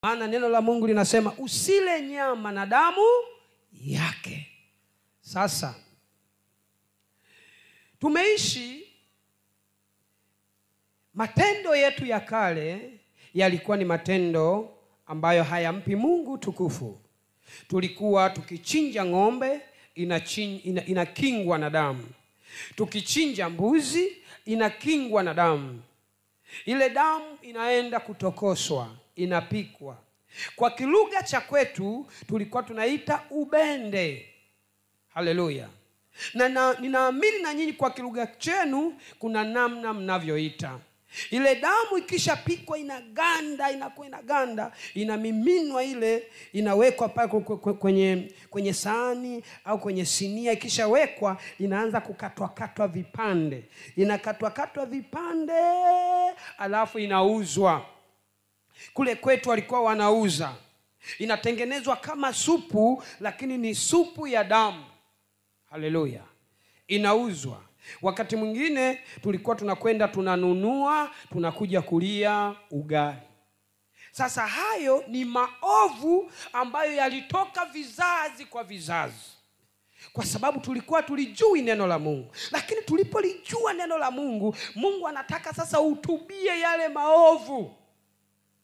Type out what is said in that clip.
Maana neno la Mungu linasema usile nyama na damu yake. Sasa tumeishi, matendo yetu ya kale yalikuwa ni matendo ambayo hayampi Mungu tukufu. Tulikuwa tukichinja ng'ombe inakingwa na damu. Tukichinja mbuzi inakingwa na damu. Ile damu inaenda kutokoswa, inapikwa. Kwa kilugha cha kwetu tulikuwa tunaita ubende. Haleluya. Na ninaamini na nyinyi kwa kilugha chenu kuna namna mnavyoita. Ile damu ikishapikwa inaganda, inakuwa inaganda, inamiminwa, ile inawekwa pale kwenye sahani au kwenye sinia. Ikishawekwa inaanza kukatwa vipande. Inakatwa vipande, alafu inauzwa. Kule kwetu walikuwa wanauza. Inatengenezwa kama supu, lakini ni supu ya damu. Haleluya. Inauzwa. Wakati mwingine tulikuwa tunakwenda tunanunua, tunakuja kulia ugali. Sasa hayo ni maovu ambayo yalitoka vizazi kwa vizazi. Kwa sababu tulikuwa tulijui neno la Mungu. Lakini tulipolijua neno la Mungu, Mungu anataka sasa utubie yale maovu.